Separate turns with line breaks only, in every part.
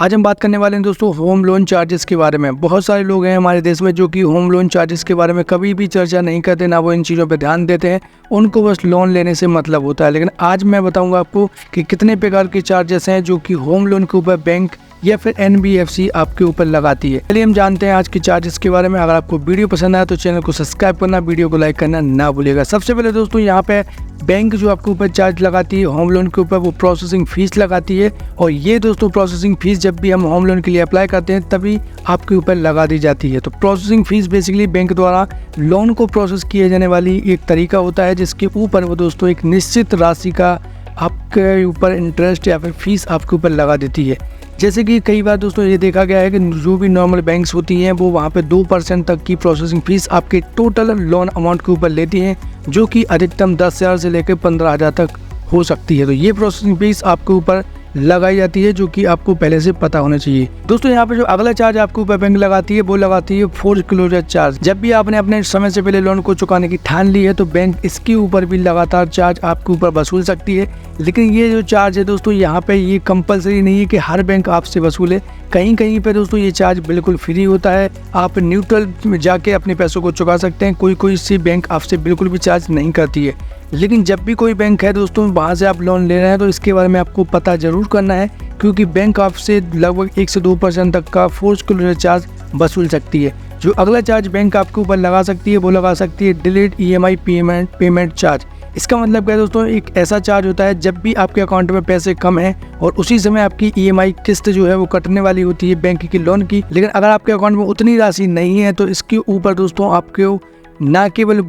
आज हम बात करने वाले हैं दोस्तों होम लोन चार्जेस के बारे में। बहुत सारे लोग हैं हमारे देश में जो कि होम लोन चार्जेस के बारे में कभी भी चर्चा नहीं करते, ना वो इन चीज़ों पे ध्यान देते हैं। उनको बस लोन लेने से मतलब होता है। लेकिन आज मैं बताऊंगा आपको कि कितने प्रकार के चार्जेस हैं जो कि होम लोन के ऊपर बैंक या फिर NBFC आपके ऊपर लगाती है। चलिए हम जानते हैं आज के चार्जेस के बारे में। अगर आपको वीडियो पसंद आया तो चैनल को सब्सक्राइब करना, वीडियो को लाइक करना ना भूलिएगा। सबसे पहले दोस्तों यहाँ पे बैंक जो आपके ऊपर चार्ज लगाती है होम लोन के ऊपर, वो प्रोसेसिंग फीस लगाती है। और ये दोस्तों प्रोसेसिंग फीस जब भी हम होम लोन के लिए अप्लाई करते हैं तभी आपके ऊपर लगा दी जाती है। तो प्रोसेसिंग फीस बेसिकली बैंक द्वारा लोन को प्रोसेस किए जाने वाली एक तरीका होता है, जिसके ऊपर वो दोस्तों एक निश्चित राशि का आपके ऊपर इंटरेस्ट या फिर फीस आपके ऊपर लगा देती है। जैसे कि कई बार दोस्तों ये देखा गया है कि जो भी नॉर्मल बैंक्स होती हैं वो वहाँ पे 2% तक की प्रोसेसिंग फीस आपके टोटल लोन अमाउंट के ऊपर लेती हैं, जो कि अधिकतम 10,000 से लेकर 15,000 तक हो सकती है। तो ये प्रोसेसिंग फीस आपके ऊपर लगाई जाती है, जो कि आपको पहले से पता होना चाहिए। दोस्तों यहाँ पे जो अगला चार्ज आपके ऊपर बैंक लगाती है वो लगाती है फोरक्लोजर चार्ज। जब भी आपने अपने समय से पहले लोन को चुकाने की ठान ली है तो बैंक इसके ऊपर भी लगातार चार्ज आपके ऊपर वसूल सकती है। लेकिन ये जो चार्ज है दोस्तों यहाँ पे ये कंपलसरी नहीं है कि हर बैंक आपसे वसूले। कहीं कहीं पे दोस्तों ये चार्ज बिल्कुल फ्री होता है, आप न्यूट्रल में जाके अपने पैसों को चुका सकते हैं। कोई सी बैंक आपसे बिल्कुल भी चार्ज नहीं करती है। लेकिन जब भी कोई बैंक है दोस्तों वहाँ से आप लोन ले रहे हैं तो इसके बारे में आपको पता जरूर करना है, क्योंकि बैंक आपसे लगभग 1 से 2% तक का फोरक्लोजर चार्ज वसूल सकती है। जो अगला चार्ज बैंक आपके ऊपर लगा सकती है वो लगा सकती है डिलेड EMI पेमेंट चार्ज। इसका मतलब क्या है दोस्तों, एक ऐसा चार्ज होता है जब भी आपके अकाउंट में पैसे कम हैं और उसी समय आपकी EMI किस्त जो है वो कटने वाली होती है बैंक की लोन की। लेकिन अगर आपके अकाउंट में उतनी राशि नहीं है तो इसके ऊपर दोस्तों आपको ना केवल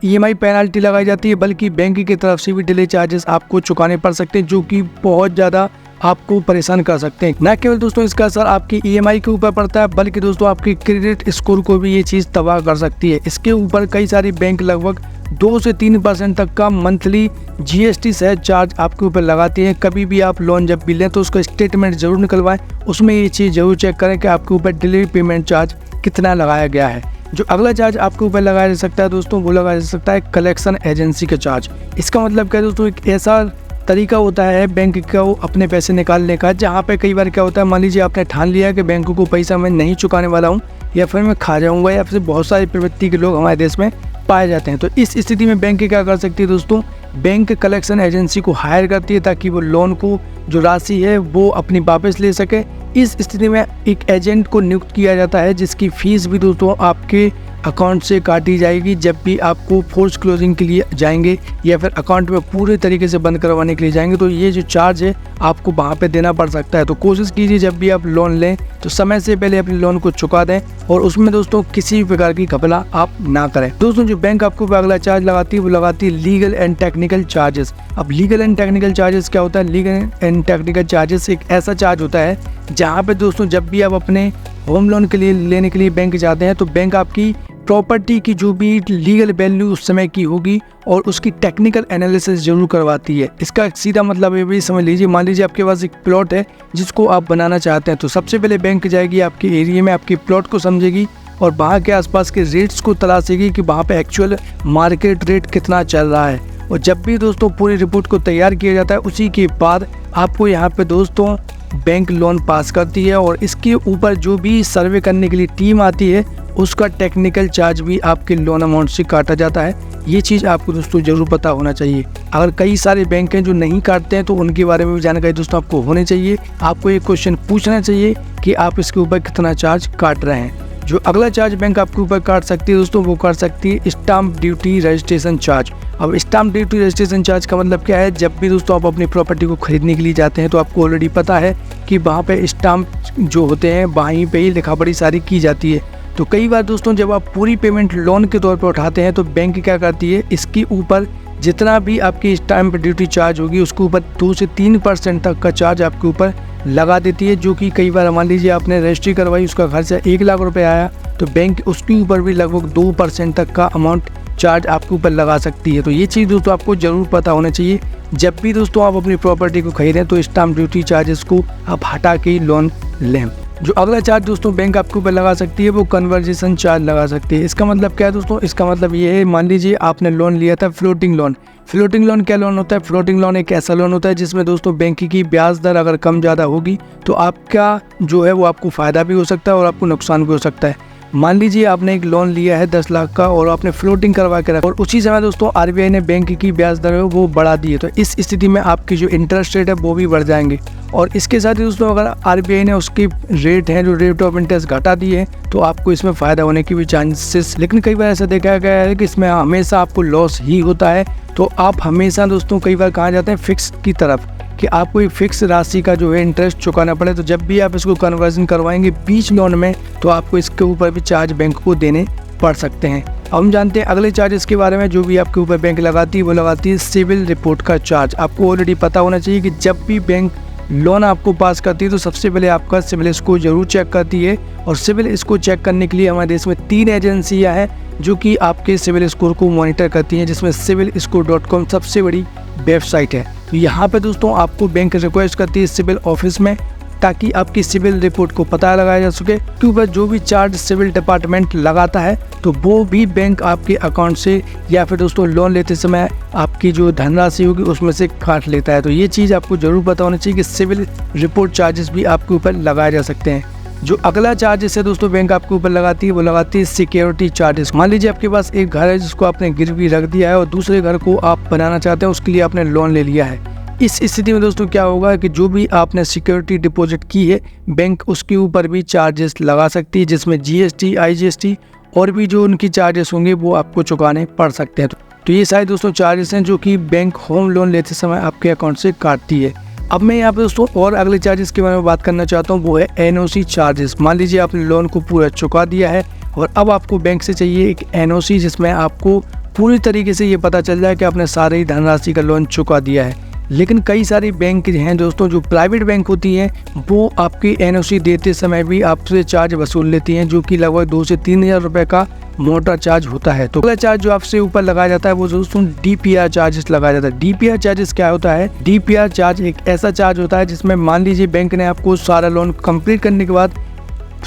EMI पेनल्टी लगाई जाती है, बल्कि बैंक की तरफ से भी डिले चार्जेस आपको चुकाने पड़ सकते हैं, जो कि बहुत ज़्यादा आपको परेशान कर सकते हैं। ना केवल दोस्तों इसका असर आपकी EMI के ऊपर पड़ता है, बल्कि दोस्तों आपकी क्रेडिट स्कोर को भी ये चीज़ तबाह कर सकती है। इसके ऊपर कई सारी बैंक लगभग 2 से 3% तक का मंथली GST सह चार्ज आपके ऊपर लगाती हैं। कभी भी आप लोन जब भी लें तो उसका स्टेटमेंट जरूर निकलवाएं, उसमें ये चीज़ जरूर चेक करें कि आपके ऊपर डिले पेमेंट चार्ज कितना लगाया गया है। जो अगला चार्ज आपके ऊपर लगाया जा सकता है दोस्तों वो लगाया जा सकता है कलेक्शन एजेंसी का चार्ज। इसका मतलब क्या है दोस्तों, एक ऐसा तरीका होता है बैंक को अपने पैसे निकालने का, जहाँ पे कई बार क्या होता है, मान लीजिए आपने ठान लिया है कि बैंक को पैसा मैं नहीं चुकाने वाला हूँ या फिर मैं खा जाऊँगा, या फिर बहुत सारी प्रवृत्ति के लोग हमारे देश में पाए जाते हैं। तो इस स्थिति में बैंक क्या कर सकती है दोस्तों, बैंक कलेक्शन एजेंसी को हायर करती है ताकि वो लोन को जो राशि है वो अपनी वापस ले सके। इस स्थिति में एक एजेंट को नियुक्त किया जाता है, जिसकी फीस भी दोस्तों आपके अकाउंट से काटी जाएगी जब भी आपको फोर्स क्लोजिंग के लिए जाएंगे या फिर अकाउंट में पूरे तरीके से बंद करवाने के लिए जाएंगे। तो ये जो चार्ज है आपको वहाँ पे देना पड़ सकता है। तो कोशिश कीजिए जब भी आप लोन लें तो समय से पहले अपने लोन को चुका दें और उसमें दोस्तों किसी भी प्रकार की घपला आप ना करें। दोस्तों जो बैंक आपको अगला चार्ज लगाती है वो लगाती है लीगल एंड टेक्निकल चार्जेस। अब लीगल एंड टेक्निकल चार्जेस क्या होता है? लीगल एंड टेक्निकल चार्जेस एक ऐसा चार्ज होता है जहाँ पे दोस्तों जब भी आप अपने होम लोन के लिए लेने के लिए बैंक जाते हैं तो बैंक आपकी प्रॉपर्टी की जो भी लीगल वैल्यू उस समय की होगी और उसकी टेक्निकल एनालिसिस जरूर करवाती है। इसका सीधा मतलब ये भी समझ लीजिए, मान लीजिए आपके पास एक प्लॉट है जिसको आप बनाना चाहते हैं, तो सबसे पहले बैंक जाएगी आपके एरिया में, आपके प्लॉट को समझेगी और वहाँ के आसपास के रेट्स को तलाशेगी कि वहाँ पे एक्चुअल मार्केट रेट कितना चल रहा है। और जब भी दोस्तों पूरी रिपोर्ट को तैयार किया जाता है उसी के बाद आपको यहाँ पे दोस्तों बैंक लोन पास करती है और इसके ऊपर जो भी सर्वे करने के लिए टीम आती है उसका टेक्निकल चार्ज भी आपके लोन अमाउंट से काटा जाता है। ये चीज़ आपको दोस्तों जरूर पता होना चाहिए। अगर कई सारे बैंक हैं जो नहीं काटते हैं तो उनके बारे में भी जानकारी दोस्तों आपको होनी चाहिए। आपको एक क्वेश्चन पूछना चाहिए कि आप इसके ऊपर कितना चार्ज काट रहे हैं। जो अगला चार्ज बैंक आपके ऊपर काट सकती है दोस्तों वो काट सकती है स्टाम्प ड्यूटी रजिस्ट्रेशन चार्ज। अब स्टाम्प ड्यूटी रजिस्ट्रेशन चार्ज का मतलब क्या है, जब भी दोस्तों आप अपनी प्रॉपर्टी को खरीदने के लिए जाते हैं तो आपको ऑलरेडी पता है कि वहाँ पे स्टाम्प जो होते हैं वहीं पे ही लिखा पढ़ी सारी की जाती है। तो कई बार दोस्तों जब आप पूरी पेमेंट लोन के तौर पर उठाते हैं तो बैंक क्या करती है, इसके ऊपर जितना भी आपकी स्टाम्प ड्यूटी चार्ज होगी उसके ऊपर 2 से 3% तक का चार्ज आपके ऊपर लगा देती है। जो कि कई बार मान लीजिए आपने रजिस्ट्री करवाई, उसका खर्चा 1 लाख रुपए आया तो बैंक उसके ऊपर भी लगभग 2% तक का अमाउंट चार्ज आपके ऊपर लगा सकती है। तो ये चीज़ दोस्तों आपको जरूर पता होना चाहिए। जब भी दोस्तों आप अपनी प्रॉपर्टी को खरीदें तो स्टाम्प ड्यूटी चार्जेस को आप हटा के लोन लें। जो अगला चार्ज दोस्तों बैंक आपके ऊपर लगा सकती है वो कन्वर्जेशन चार्ज लगा सकती है। इसका मतलब क्या है दोस्तों, इसका मतलब ये है, मान लीजिए आपने लोन लिया था फ्लोटिंग लोन। फ्लोटिंग लोन क्या लोन होता है? फ्लोटिंग लोन एक ऐसा लोन होता है जिसमें दोस्तों बैंक की ब्याज दर अगर कम ज़्यादा होगी तो आपका जो है वो आपको फ़ायदा भी हो सकता है और आपको नुकसान भी हो सकता है। मान लीजिए आपने एक लोन लिया है 10 लाख का और आपने फ्लोटिंग करवा के रखा और उसी समय दोस्तों आरबीआई ने बैंक की ब्याज दर है वो बढ़ा दी है, तो इस स्थिति में आपकी जो इंटरेस्ट रेट है वो भी बढ़ जाएंगे। और इसके साथ ही दोस्तों अगर आरबीआई ने उसकी रेट है जो रेट ऑफ इंटरेस्ट घटा दी है तो आपको इसमें फ़ायदा होने की भी चांसेस, लेकिन कई बार ऐसा देखा गया है कि इसमें हमेशा आपको लॉस ही होता है। तो आप हमेशा दोस्तों कई बार कहा जाते हैं फिक्स की तरफ कि आपको एक फिक्स राशि का जो है इंटरेस्ट चुकाना पड़े, तो जब भी आप इसको कन्वर्जन करवाएंगे बीच लोन में तो आपको इसके ऊपर भी चार्ज बैंक को देने पड़ सकते हैं। अब हम जानते हैं अगले चार्जेस के बारे में। जो भी आपके ऊपर बैंक लगाती है वो लगाती है सिविल रिपोर्ट का चार्ज। आपको ऑलरेडी पता होना चाहिए कि जब भी बैंक लोन आपको पास करती है तो सबसे पहले आपका सिविल स्कोर जरूर चेक करती है, और सिविल स्कोर चेक करने के लिए हमारे देश में 3 एजेंसियां हैं जो कि आपके सिविल स्कोर को मॉनिटर करती हैं, जिसमें civilscore.com सबसे बड़ी वेबसाइट है। तो यहाँ पे दोस्तों आपको बैंक रिक्वेस्ट करती है सिविल ऑफिस में, ताकि आपकी सिविल रिपोर्ट को पता लगाया जा सके कि ऊपर जो भी चार्ज सिविल डिपार्टमेंट लगाता है तो वो भी बैंक आपके अकाउंट से या फिर दोस्तों लोन लेते समय आपकी जो धनराशि होगी उसमें से काट लेता है। तो ये चीज़ आपको जरूर पता होना चाहिए कि सिविल रिपोर्ट चार्जेस भी आपके ऊपर लगाए जा सकते हैं। जो अगला चार्जेस है दोस्तों बैंक आपके ऊपर लगाती है वो लगाती है सिक्योरिटी चार्जेस। मान लीजिए आपके पास एक घर है जिसको आपने गिरवी रख दिया है और दूसरे घर को आप बनाना चाहते हैं, उसके लिए आपने लोन ले लिया है। इस स्थिति में दोस्तों क्या होगा कि जो भी आपने सिक्योरिटी डिपॉजिट की है बैंक उसके ऊपर भी चार्जेस लगा सकती है, जिसमें जीएसटी, आईजीएसटी और भी जो उनकी चार्जेस होंगे वो आपको चुकाने पड़ सकते हैं। तो ये सारे दोस्तों चार्जेस हैं जो कि बैंक होम लोन लेते समय आपके अकाउंट से काटती है। अब मैं यहाँ पे दोस्तों और अगले चार्जेस के बारे में बात करना चाहता हूँ, वो है एनओसी चार्जेस। मान लीजिए आपने लोन को पूरा चुका दिया है और अब आपको बैंक से चाहिए एक एनओसी जिसमें आपको पूरी तरीके से ये पता चल जाए कि आपने सारी ही धनराशि का लोन चुका दिया है। लेकिन कई सारी बैंक हैं दोस्तों जो प्राइवेट बैंक होती हैं वो आपकी एनओसी देते समय भी आपसे चार्ज वसूल लेती हैं, जो कि लगभग 2 से 3 हज़ार रुपये का मोटा चार्ज होता है। तो अगला चार्ज जो आपसे ऊपर लगाया जाता है वो दोस्तों डीपीआर चार्जेस लगाया जाता है। डीपीआर चार्जेस क्या होता है? डीपीआर चार्ज एक ऐसा चार्ज होता है जिसमें मान लीजिए बैंक ने आपको सारा लोन कंप्लीट करने के बाद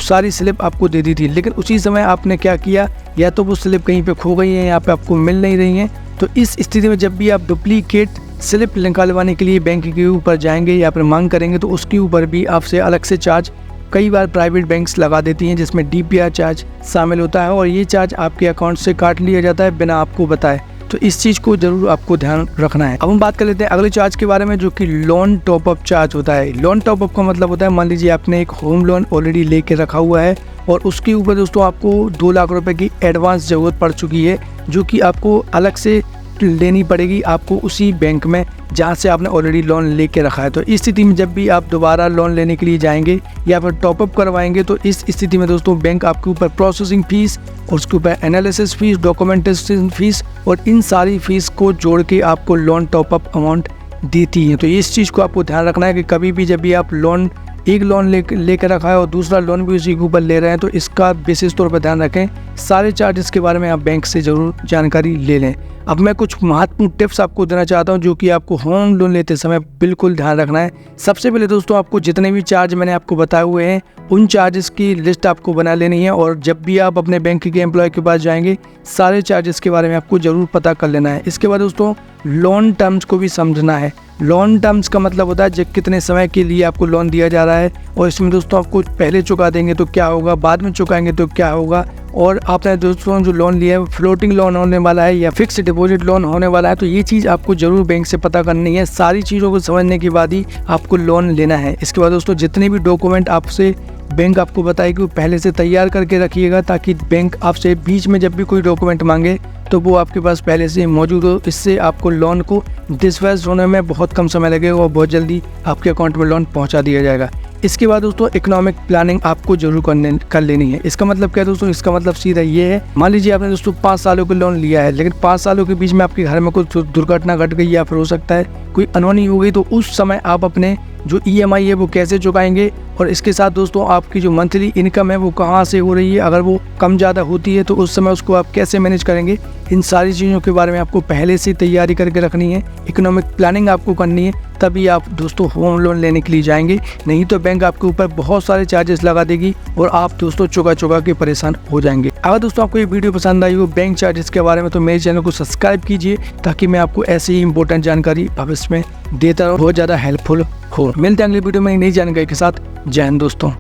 सारी स्लिप आपको दे दी थी, लेकिन उसी समय आपने क्या किया, या तो वो स्लिप कहीं पे खो गई है या पे आपको मिल नहीं रही हैं। तो इस स्थिति में जब भी आप डुप्लीकेट स्लिप निकालवाने के लिए बैंक के ऊपर जाएंगे या फिर मांग करेंगे तो उसके ऊपर भी आपसे अलग से चार्ज कई बार प्राइवेट बैंक्स लगा देती हैं, जिसमें डीपीआर चार्ज शामिल होता है और ये चार्ज आपके अकाउंट से काट लिया जाता है बिना आपको बताए। तो इस चीज़ को जरूर आपको ध्यान रखना है। अब हम बात कर लेते हैं अगले चार्ज के बारे में जो कि लोन टॉपअप चार्ज होता है। लोन टॉपअप का मतलब होता है मान लीजिए आपने एक होम लोन ऑलरेडी लेके रखा हुआ है और उसके ऊपर दोस्तों आपको 2 लाख रुपए की एडवांस ज़रूरत पड़ चुकी है, जो कि आपको अलग से लेनी पड़ेगी आपको उसी बैंक में जहां से आपने ऑलरेडी लोन लेके रखा है। तो इस स्थिति में जब भी आप दोबारा लोन लेने के लिए जाएंगे या फिर टॉपअप करवाएंगे तो इस स्थिति में दोस्तों बैंक आपके ऊपर प्रोसेसिंग फीस और उसके ऊपर एनालिसिस फीस, डॉक्यूमेंटेशन फीस और इन सारी फीस को जोड़ के आपको लोन टॉपअप अमाउंट देती है। तो इस चीज़ को आपको ध्यान रखना है कि कभी भी जब भी आप एक लोन लेकर रखा है और दूसरा लोन भी उसी के ऊपर ले रहे हैं तो इसका विशेष तौर पर ध्यान रखें। सारे चार्जेस के बारे में आप बैंक से ज़रूर जानकारी ले लें। अब मैं कुछ महत्वपूर्ण टिप्स आपको देना चाहता हूं जो कि आपको होम लोन लेते समय बिल्कुल ध्यान रखना है। सबसे पहले दोस्तों आपको जितने भी चार्ज मैंने आपको बताए हुए हैं उन चार्जेस की लिस्ट आपको बना लेनी है और जब भी आप अपने बैंक के एम्प्लॉय के पास जाएंगे सारे चार्जेस के बारे में आपको ज़रूर पता कर लेना है। इसके बाद दोस्तों लोन टर्म्स को भी समझना है। लोन टर्म्स का मतलब होता है जब कितने समय के लिए आपको लोन दिया जा रहा है और इसमें दोस्तों आपको पहले चुका देंगे तो क्या होगा, बाद में चुकाएंगे तो क्या होगा, और आपने दोस्तों जो लोन लिया है फ्लोटिंग लोन होने वाला है या फिक्स डिपॉजिट लोन होने वाला है, तो ये चीज़ आपको जरूर बैंक से पता करनी है। सारी चीज़ों को समझने के बाद ही आपको लोन लेना है। इसके बाद दोस्तों जितने भी डॉक्यूमेंट आपसे बैंक आपको बताएगी वो पहले से तैयार करके रखिएगा ताकि बैंक आपसे बीच में जब भी कोई डॉक्यूमेंट मांगे तो वो आपके पास पहले से मौजूद हो। इससे आपको लोन को डिसबर्स होने में बहुत कम समय लगेगा और बहुत जल्दी आपके अकाउंट में लोन पहुंचा दिया जाएगा। इसके बाद दोस्तों इकोनॉमिक प्लानिंग आपको जरूर कर लेनी है। इसका मतलब क्या है दोस्तों? इसका मतलब सीधा ये है, मान लीजिए आपने दोस्तों 5 सालों का लोन लिया है लेकिन 5 सालों के बीच में आपके घर में कुछ दुर्घटना घट गई या फिर हो सकता है कोई अनहोनी हो गई, तो उस समय आप अपने जो ईएमआई है वो कैसे चुकाएंगे और इसके साथ दोस्तों आपकी जो मंथली इनकम है वो कहाँ से हो रही है, अगर वो कम ज़्यादा होती है तो उस समय उसको आप कैसे मैनेज करेंगे, इन सारी चीज़ों के बारे में आपको पहले से तैयारी करके रखनी है। इकोनॉमिक प्लानिंग आपको करनी है, तभी आप दोस्तों होम लोन लेने के लिए जाएंगे, नहीं तो बैंक आपके ऊपर बहुत सारे चार्जेस लगा देगी और आप दोस्तों चुका के परेशान हो जाएंगे। अगर दोस्तों आपको ये वीडियो पसंद आई हो बैंक चार्जेस के बारे में तो मेरे चैनल को सब्सक्राइब कीजिए, ताकि मैं आपको ऐसी ही इंपॉर्टेंट जानकारी भविष्य में देता रहूं, बहुत ज़्यादा हेल्पफुल हो। मिलते हैं अगली वीडियो में नई जानकारी के साथ। जय हिंद दोस्तों।